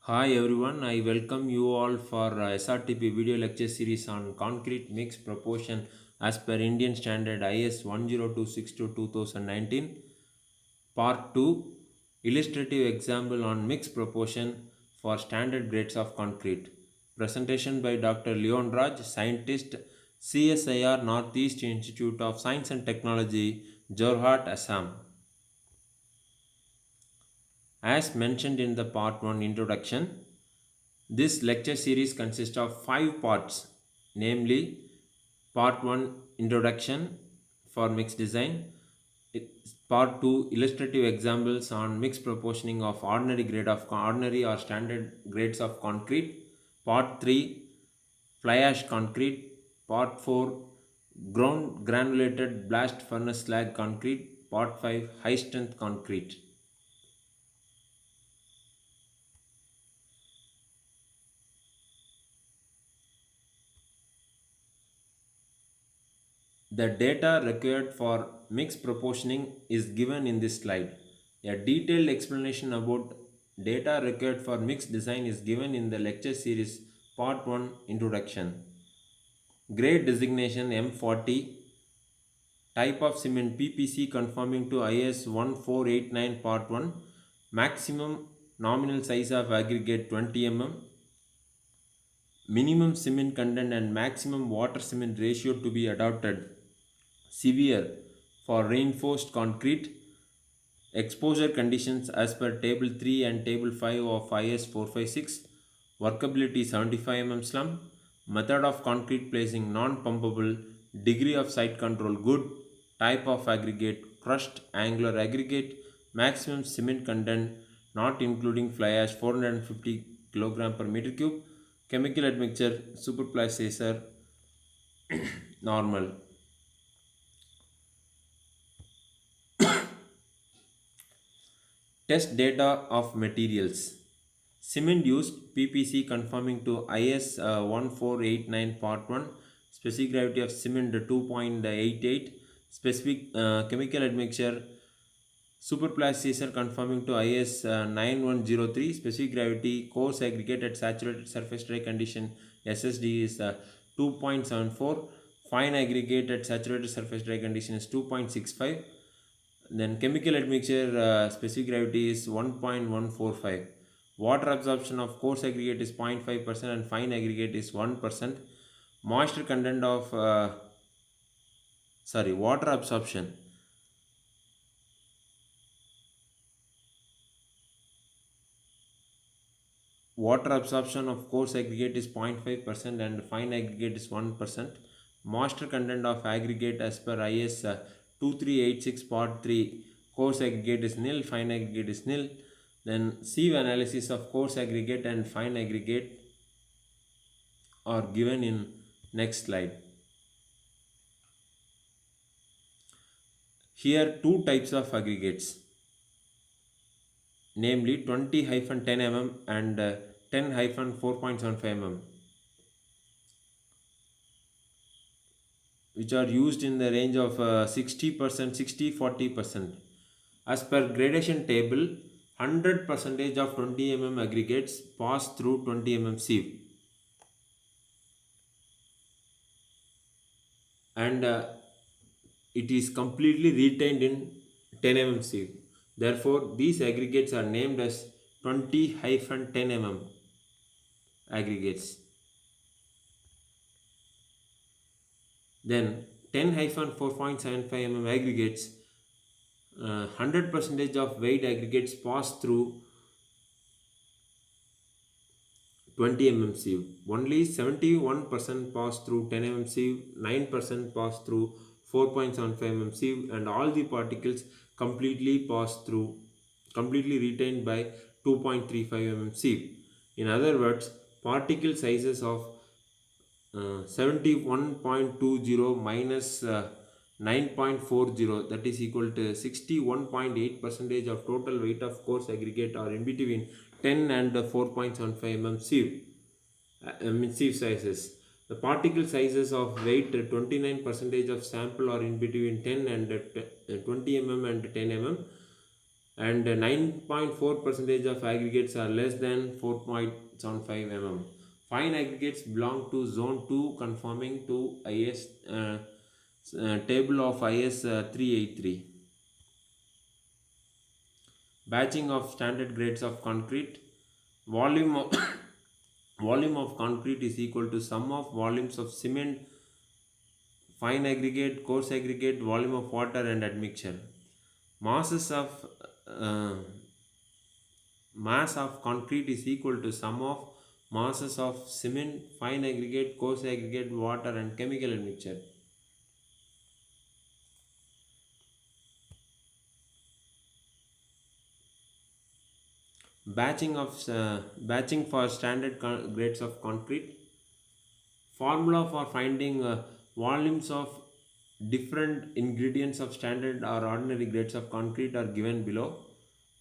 Hi everyone, I welcome you all for SRTP video lecture series on concrete mix proportion as per Indian standard IS 10262 2019. Part 2, illustrative example on mixed proportion for standard grades of concrete. Presentation by Dr. Leon Raj, scientist, CSIR Northeast Institute of Science and Technology, Jorhat, Assam. As mentioned in the part 1 introduction, this lecture series consists of 5 parts, namely part 1 introduction for mixed design, part 2 illustrative examples on mixed proportioning of ordinary or standard grades of concrete, part 3 fly ash concrete, part 4 ground granulated blast furnace slag concrete, part 5 high strength concrete. The data required for mix proportioning is given in this slide. A detailed explanation about data required for mix design is given in the lecture series part 1 introduction. Grade designation M40, type of cement PPC conforming to IS 1489 part 1, maximum nominal size of aggregate 20 mm, minimum cement content and maximum water cement ratio to be adopted. Severe for reinforced concrete. Exposure conditions as per table 3 and table 5 of IS 456. Workability 75 mm slump. Method of concrete placing non-pumpable. Degree of site control good. Type of aggregate crushed angular aggregate. Maximum cement content not including fly ash 450 kg per meter cube. Chemical admixture superplacer normal. Test data of materials. Cement used PPC conforming to IS 1489 part 1. Specific gravity of cement 2.88. Specific chemical admixture superplacer conforming to IS 9103. Specific gravity coarse aggregate at saturated surface dry condition SSD is 2.74. Fine aggregate at saturated surface dry condition is 2.65. Then chemical admixture specific gravity is 1.145. Water absorption of coarse aggregate is 0.5% and fine aggregate is 1%. Moisture content of water absorption. Water absorption of coarse aggregate is 0.5% and fine aggregate is 1%. Moisture content of aggregate as per IS 2386 part 3, coarse aggregate is nil, fine aggregate is nil. Then sieve analysis of coarse aggregate and fine aggregate are given in next slide. Here two types of aggregates, namely 20-10 mm and 10-4.75 mm, which are used in the range of 60%, 60-40%. As per gradation table, 100% of 20 mm aggregates pass through 20 mm sieve, and it is completely retained in 10 mm sieve. Therefore, these aggregates are named as 20-10 mm aggregates. Then 10-4.75 mm aggregates, 100% of weight aggregates pass through 20 mm sieve. Only 71% pass through 10 mm sieve, 9% pass through 4.75 mm sieve, and all the particles completely retained by 2.35 mm sieve. In other words, particle sizes of 71.20 minus 9.40, that is equal to 61.8% of total weight of coarse aggregate are in between 10 and 4.75 mm sieve, sieve sizes. The particle sizes of weight 29% of sample are in between 10 and 20 mm and 10 mm. and 9.4 percentage of aggregates are less than 4.75 mm. Fine aggregates belong to zone 2 conforming to IS table of IS 383. Batching of standard grades of concrete. Volume of volume of concrete is equal to sum of volumes of cement, fine aggregate, coarse aggregate, volume of water and admixture. Masses of uh, mass of concrete is equal to sum of masses of cement, fine aggregate, coarse aggregate, water and chemical admixture. Batching for standard grades of concrete. Formula for finding volumes of different ingredients of standard or ordinary grades of concrete are given below.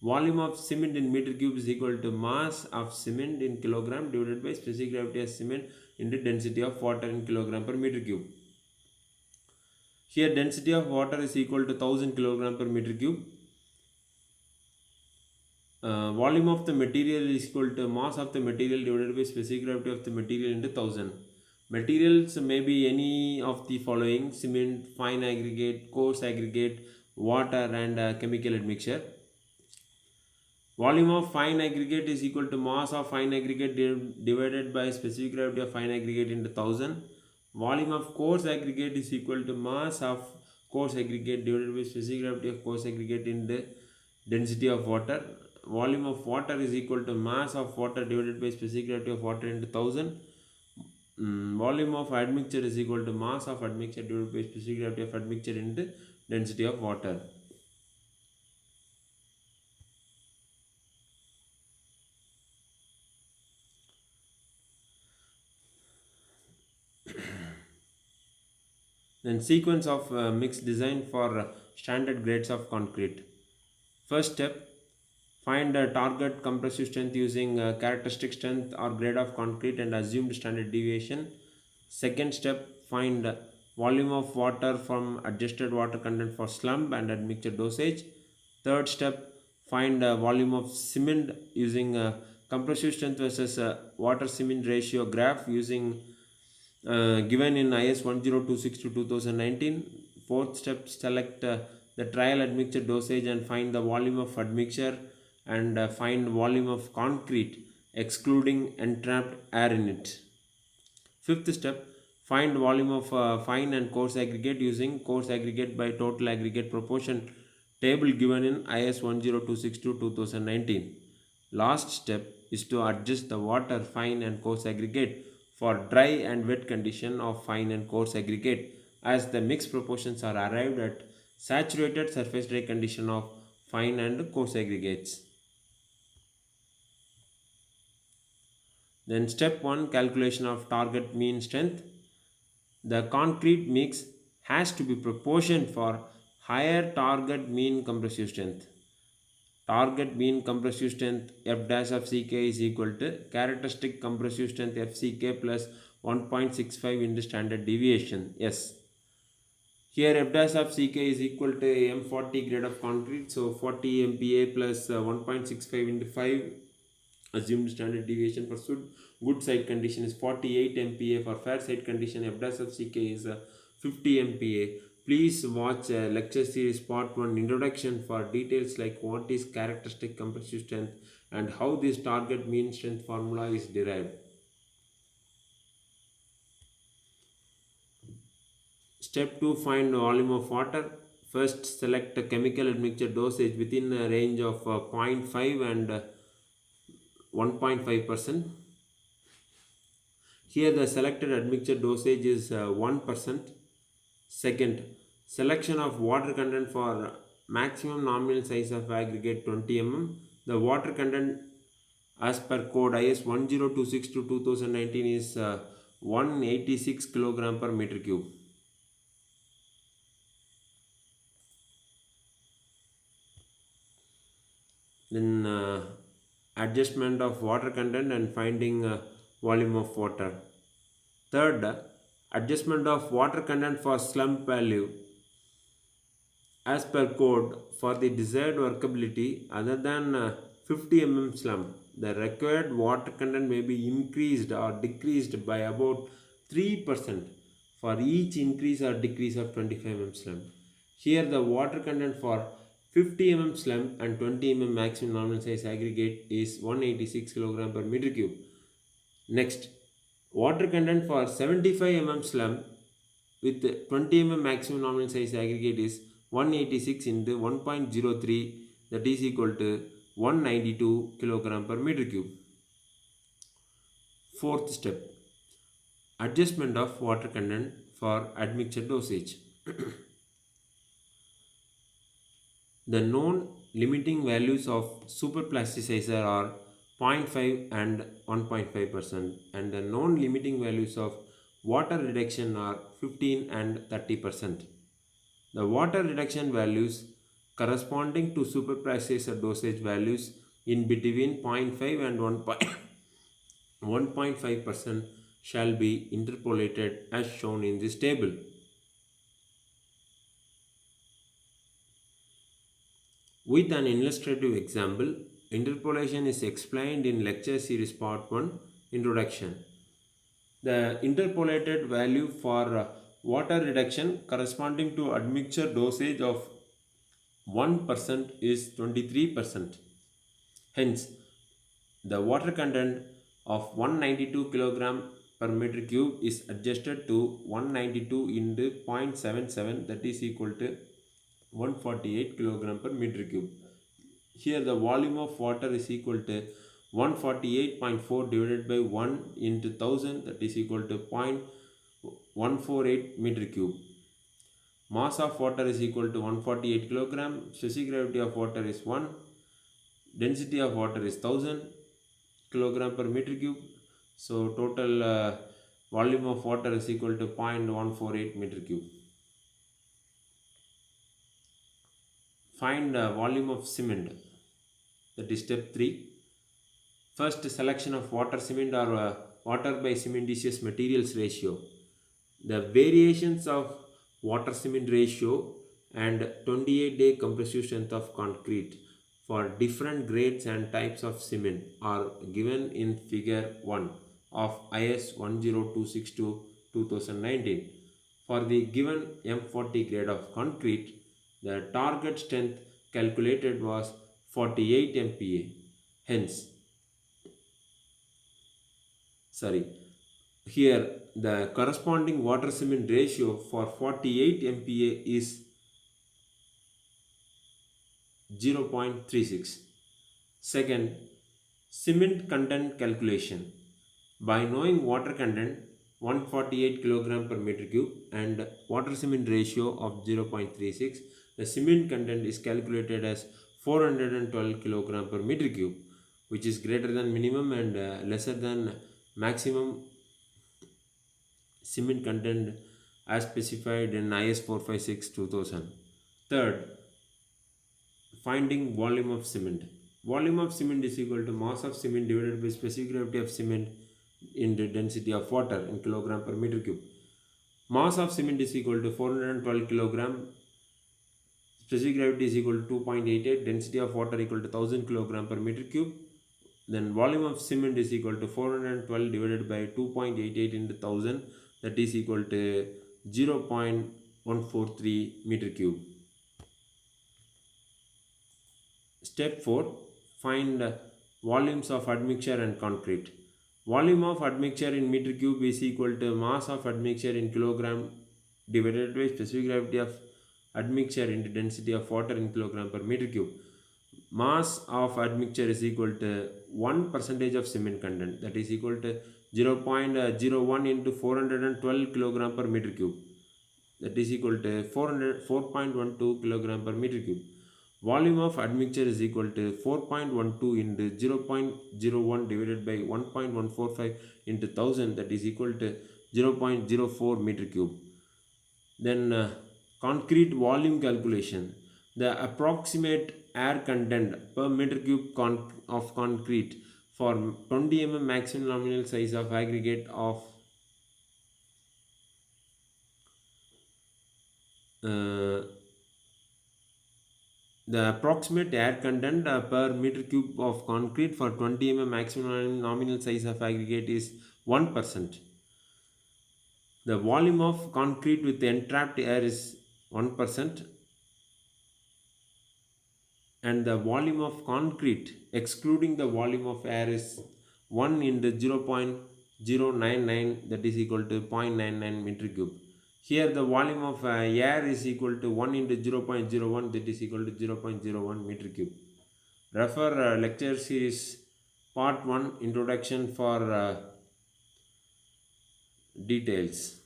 Volume of cement in meter cube is equal to mass of cement in kilogram divided by specific gravity of cement into density of water in kilogram per meter cube. Here density of water is equal to 1000 kilogram per meter cube. Volume of the material is equal to mass of the material divided by specific gravity of the material into 1000. Materials may be any of the following: cement, fine aggregate, coarse aggregate, water and chemical admixture. Volume of fine aggregate is equal to mass of fine aggregate divided by specific gravity of fine aggregate into 1000. Volume of coarse aggregate is equal to mass of coarse aggregate divided by specific gravity of coarse aggregate into density of water. Volume of water is equal to mass of water divided by specific gravity of water into 1000. Volume of admixture is equal to mass of admixture divided by specific gravity of admixture into density of water. Then sequence of mix design for standard grades of concrete. First step, find a target compressive strength using characteristic strength or grade of concrete and assumed standard deviation. Second step, find volume of water from adjusted water content for slump and admixture dosage. Third step, find volume of cement using compressive strength versus water cement ratio graph using given in IS 1026 to 2019. Fourth step, select the trial admixture dosage and find the volume of admixture and find volume of concrete excluding entrapped air in it. Fifth step, find volume of fine and coarse aggregate using coarse aggregate by total aggregate proportion table given in IS 1026 to 2019. Last step is to adjust the water, fine and coarse aggregate for dry and wet condition of fine and coarse aggregate as the mixed proportions are arrived at saturated surface dry condition of fine and coarse aggregates. Then step 1, calculation of target mean strength. The concrete mix has to be proportioned for higher target mean compressive strength. Target mean compressive strength F dash of Ck is equal to characteristic compressive strength Fck plus 1.65 into standard deviation S. Here F dash of Ck is equal to M40 grade of concrete, so 40 MPa plus 1.65 into 5 assumed standard deviation for good side condition is 48 MPa. For fair side condition F dash of Ck is 50 MPa. Please watch lecture series part 1 introduction for details like what is characteristic compressive strength and how this target mean strength formula is derived. Step 2, find volume of water. First select a chemical admixture dosage within a range of 0.5 and 1.5%. Here the selected admixture dosage is 1%. Second, selection of water content for maximum nominal size of aggregate 20 mm. The water content as per code IS 1026 to 2019 is 186 kg per meter cube. Then adjustment of water content and finding volume of water. Third, adjustment of water content for slump value. as per code for the desired workability other than 50 mm slump. The required water content may be increased or decreased by about 3% for each increase or decrease of 25 mm slump. Here the water content for 50 mm slump and 20 mm maximum normal size aggregate is 186 kg per meter cube. Next, water content for 75 mm slump with 20 mm maximum nominal size aggregate is 186 into 1.03, that is equal to 192 kilogram per meter cube. Fourth step, adjustment of water content for admixture dosage. The known limiting values of superplasticizer are 0.5 and 1.5%, and the known limiting values of water reduction are 15 and 30%. The water reduction values corresponding to superplasticizer dosage values in between 0.5 and 1.5% shall be interpolated as shown in this table. With an illustrative example, interpolation is explained in lecture series part 1, Introduction. The interpolated value for water reduction corresponding to admixture dosage of 1% is 23%. Hence, the water content of 192 kg per meter cube is adjusted to 192 into 0.77, that is equal to 148 kg per meter cube. Here the volume of water is equal to 148.4 divided by 1 into 1000, that is equal to 0.148 meter cube. Mass of water is equal to 148 kg. Specific gravity of water is 1. Density of water is 1000 kg per meter cube. So total volume of water is equal to 0.148 meter cube. Find volume of cement, that is step 3. First, selection of water cement or water by cementitious materials ratio. The variations of water cement ratio and 28-day compressive strength of concrete for different grades and types of cement are given in figure 1 of IS 10262-2019. For the given M40 grade of concrete, the target strength calculated was 48 MPa. Hence, here the corresponding water cement ratio for 48 MPa is 0.36. Second, cement content calculation. By knowing water content 148 kg per meter cube and water cement ratio of 0.36, the cement content is calculated as 412 kg per meter cube, which is greater than minimum and lesser than maximum cement content as specified in IS 456-2000. Third, finding volume of cement. Volume of cement is equal to mass of cement divided by specific gravity of cement into density of water in kilogram per meter cube. Mass of cement is equal to 412 kilogram. Specific gravity is equal to 2.88. Density of water equal to 1000 kilogram per meter cube. Then volume of cement is equal to 412 divided by 2.88 into 1000, that is equal to 0.143 meter cube. Step 4. Find volumes of admixture and concrete. Volume of admixture in meter cube is equal to mass of admixture in kilogram divided by specific gravity of admixture into density of water in kilogram per meter cube. Mass of admixture is equal to 1% of cement content, that is equal to 0.01 into 412 kilogram per meter cube, that is equal to 4.12 kilogram per meter cube. Volume of admixture is equal to 4.12 into 0.01 divided by 1.145 into 1000, that is equal to 0.04 meter cube. Then concrete volume calculation. The approximate air content per meter cube of concrete for 20 mm maximum nominal size of aggregate of 20 The approximate air content per meter cube of concrete for 20 mm maximum nominal size of aggregate is 1%. The volume of concrete with entrapped air is 1%, and the volume of concrete excluding the volume of air is 1 into 0.099, that is equal to 0.99 meter cube. Here the volume of air is equal to 1 into 0.01, that is equal to 0.01 meter cube. Refer lecture series part 1 introduction for details.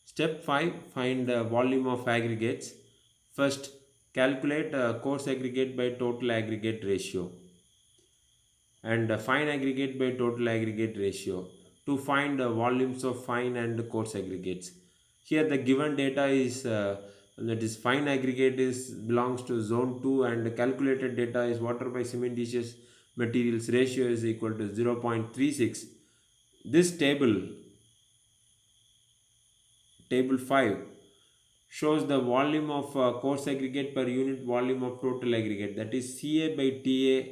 Step 5, find volume of aggregates. First, calculate coarse aggregate by total aggregate ratio and fine aggregate by total aggregate ratio to find volumes of fine and coarse aggregates. Here the given data is that is fine aggregate is belongs to zone 2, and the calculated data is water by cementitious materials ratio is equal to 0.36. This table 5 shows the volume of coarse aggregate per unit volume of total aggregate, that is Ca by Ta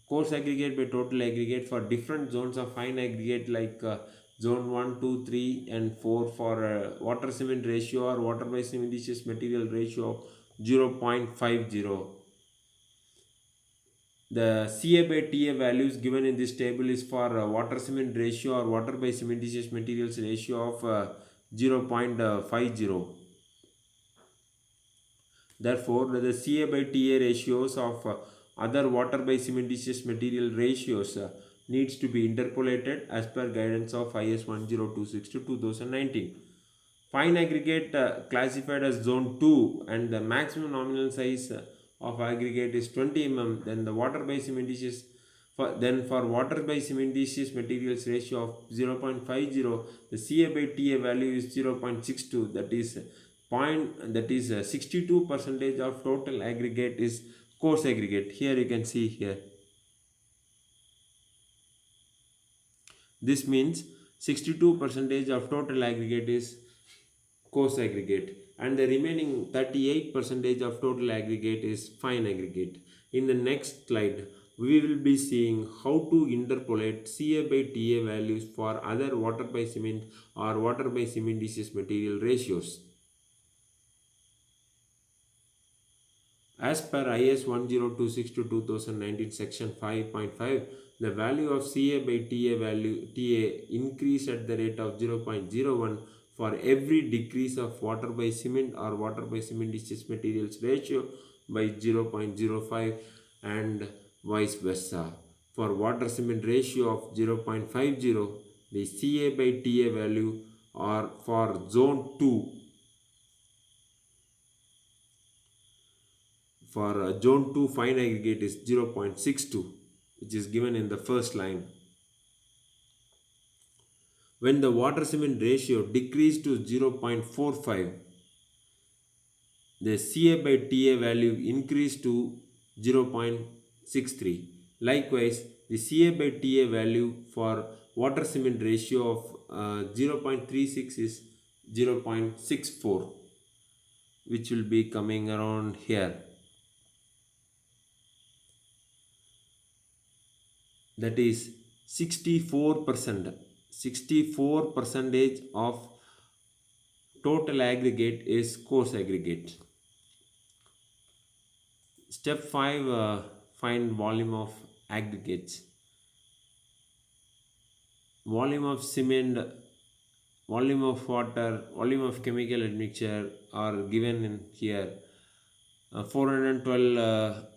coarse aggregate by total aggregate for different zones of fine aggregate like zone 1, 2, 3 and 4 for water cement ratio or water by cementitious material ratio of 0.50. The Ca by Ta values given in this table is for water cement ratio or water by cementitious materials ratio of 0.50. Therefore, the Ca by Ta ratios of other water by cementitious material ratios needs to be interpolated as per guidance of IS 1026 to 2019. Fine aggregate classified as zone 2 and the maximum nominal size of aggregate is 20 mm. Then the water by cementitious for water by cementitious materials ratio of 0.50, the Ca by Ta value is 0.62, that is 62 percentage of total aggregate is coarse aggregate. Here you can see here. This means 62 percentage of total aggregate is coarse aggregate, and the remaining 38 percentage of total aggregate is fine aggregate. In the next slide, we will be seeing how to interpolate Ca by Ta values for other water by cement or water by cementitious material ratios. As per IS 1026 to 2019 section 5.5, the value of Ca by Ta increase at the rate of 0.01 for every decrease of water by cement or water by cementitious materials ratio by 0.05 and vice versa. For water cement ratio of 0.50, the Ca by Ta value or for zone 2, for zone 2 fine aggregate is 0.62, which is given in the first line. When the water cement ratio decreased to 0.45, the Ca by Ta value increased to 0.63. Likewise, the Ca by Ta value for water cement ratio of 0.36 is 0.64, which will be coming around here. That is 64%. 64 percentage of total aggregate is coarse aggregate. Step 5, find volume of aggregates. Volume of cement, volume of water, volume of chemical admixture are given in here. 412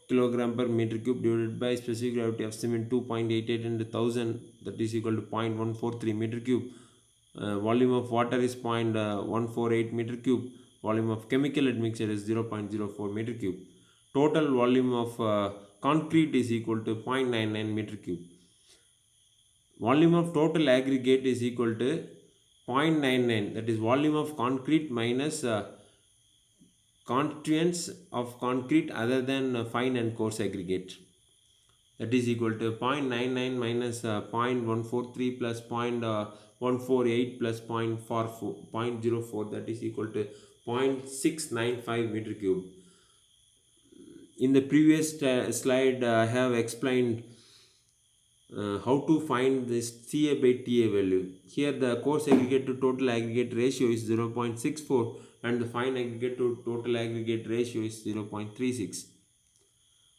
kilogram per meter cube divided by specific gravity of cement 2.88 into 1000, that is equal to 0.143 meter cube. Volume of water is 0.148 meter cube. Volume of chemical admixture is 0.04 meter cube. Total volume of concrete is equal to 0.99 meter cube. Volume of total aggregate is equal to 0.99, that is volume of concrete minus constituents of concrete other than fine and coarse aggregate, that is equal to 0.99 minus 0.143 plus 0.148 plus 0.04, that is equal to 0.695 meter cube. In the previous slide, I have explained how to find this CA by TA value. Here the coarse aggregate to total aggregate ratio is 0.64 and the fine aggregate to total aggregate ratio is 0.36.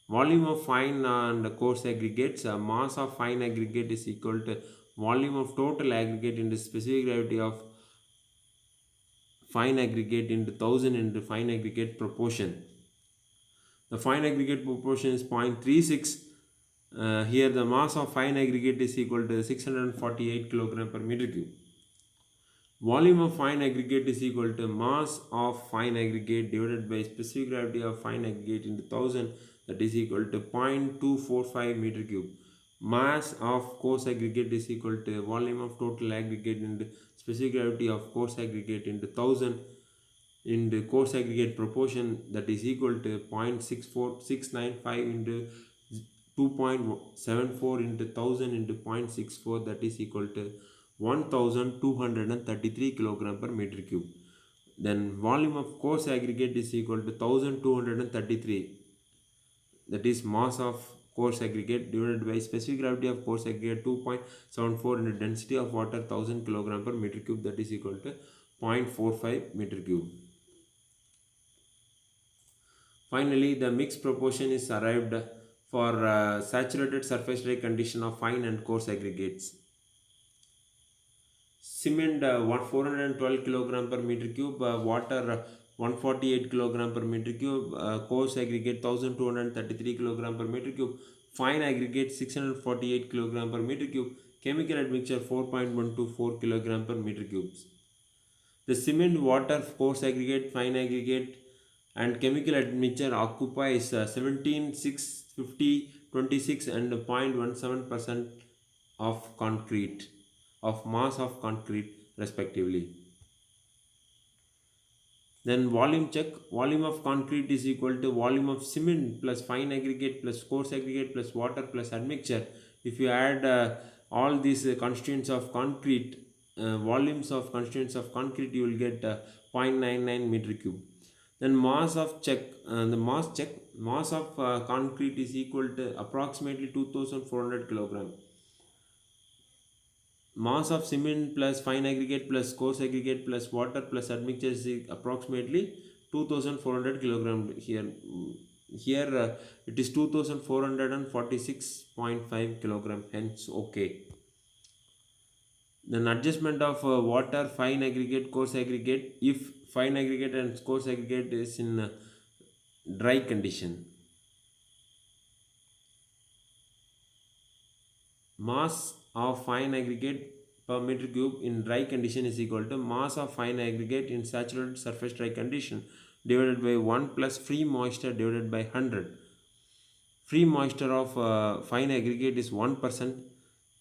Volume of fine and coarse aggregates, mass of fine aggregate is equal to volume of total aggregate into specific gravity of fine aggregate into 1000 into fine aggregate proportion. The fine aggregate proportion is 0.36. Here the mass of fine aggregate is equal to 648 kg per meter cube. Volume of fine aggregate is equal to mass of fine aggregate divided by specific gravity of fine aggregate into 1000, that is equal to 0.245 meter cube. Mass of coarse aggregate is equal to volume of total aggregate into specific gravity of coarse aggregate into 1000 into coarse aggregate proportion, that is equal to 0.64695 into 2.74 into 1000 into 0.64, that is equal to 1233 kg per meter cube. Then volume of coarse aggregate is equal to 1233, that is mass of coarse aggregate divided by specific gravity of coarse aggregate 2.74 into density of water 1000 kg per meter cube, that is equal to 0.45 meter cube. Finally, the mixed proportion is arrived for saturated surface dry condition of fine and coarse aggregates. Cement 412 kg per meter cube, water 148 kg per meter cube, coarse aggregate 1233 kg per meter cube, fine aggregate 648 kg per meter cube, chemical admixture 4.124 kg per meter cubes. The cement, water, coarse aggregate, fine aggregate and chemical admixture occupies 17, 6, 50, 26 and 0.17% of concrete, of mass of concrete respectively. Then volume check. Volume of concrete is equal to volume of cement plus fine aggregate plus coarse aggregate plus water plus admixture. If you add all these constituents of concrete, volumes of constituents of concrete, you will get 0.99 meter cube. Then mass of check, mass of concrete is equal to approximately 2400 kg. Mass of cement plus fine aggregate plus coarse aggregate plus water plus admixture is approximately 2400 kg. Here it is 2446.5 kg, hence okay. Then adjustment of water, fine aggregate, coarse aggregate, if fine aggregate and coarse aggregate is in dry condition. Mass of fine aggregate per meter cube in dry condition is equal to mass of fine aggregate in saturated surface dry condition divided by 1 plus free moisture divided by 100. Free moisture of fine aggregate is 1%.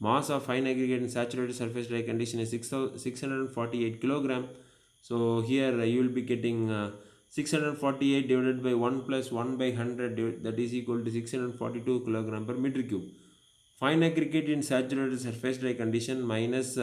Mass of fine aggregate in saturated surface dry condition is 648 kg. So here you will be getting 648 divided by 1 plus 1 by 100, that is equal to 642 kg per meter cube. Fine aggregate in saturated surface dry condition minus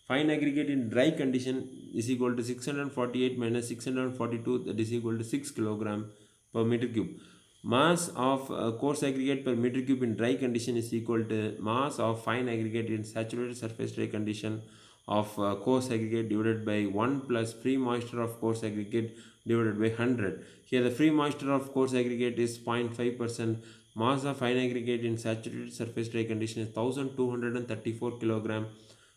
fine aggregate in dry condition is equal to 648 minus 642, that is equal to 6 kg per meter cube. Mass of coarse aggregate per meter cube in dry condition is equal to mass of fine aggregate in saturated surface dry condition of coarse aggregate divided by 1 plus free moisture of coarse aggregate divided by 100. Here the free moisture of coarse aggregate is 0.5%. Mass of fine aggregate in saturated surface dry condition is 1234 kg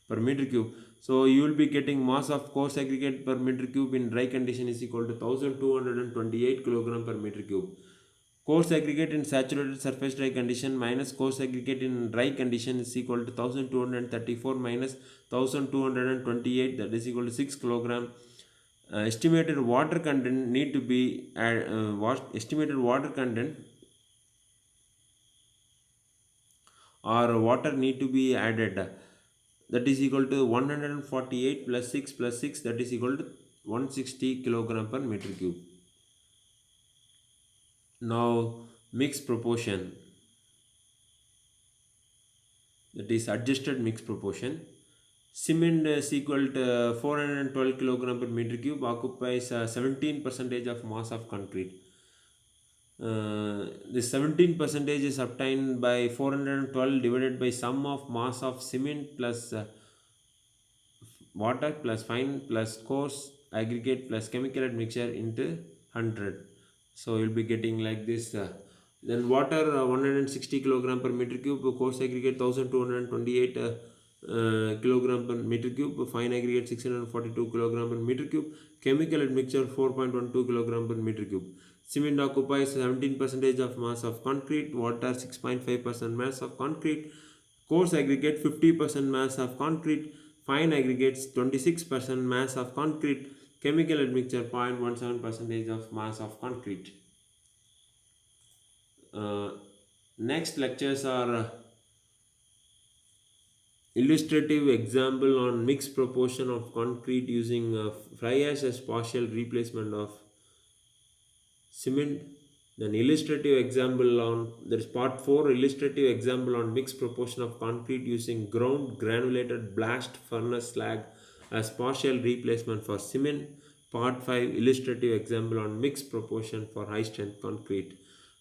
per meter cube. So you will be getting mass of coarse aggregate per meter cube in dry condition is equal to 1228 kg per meter cube. Coarse aggregate in saturated surface dry condition minus coarse aggregate in dry condition is equal to 1234 minus 1228, that is equal to 6 kg. Estimated water content need to be estimated water content or water need to be added, that is equal to 148 plus 6 plus 6, that is equal to 160 kg per meter cube. Now mixed proportion, that is adjusted mixed proportion. Cement is equal to 412 kilogram per meter cube, occupies 17 percentage of mass of concrete. This 17 percentage is obtained by 412 divided by sum of mass of cement plus water plus fine plus coarse aggregate plus chemical admixture into 100. So you'll be getting like this. Then water 160 kilogram per meter cube, coarse aggregate 1228 kilogram per meter cube, fine aggregate 642 kilogram per meter cube, chemical admixture 4.12 kilogram per meter cube. Cement occupies 17% of mass of concrete, water 6.5% mass of concrete, coarse aggregate 50% mass of concrete, fine aggregates 26% mass of concrete, chemical admixture 0.17% of mass of concrete. Next lectures are illustrative example on mixed proportion of concrete using fly ash as partial replacement of cement. Then illustrative example on, there is part 4, illustrative example on mixed proportion of concrete using ground granulated blast furnace slag as partial replacement for cement. Part 5, illustrative example on mixed proportion for high strength concrete.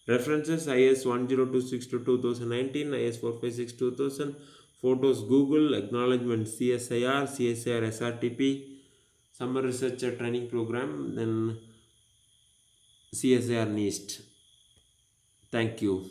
References IS 1026-2019, IS 456-2000, photos Google, acknowledgement CSIR, CSIR SRTP, summer research training program, then CSIR NIST. Thank you.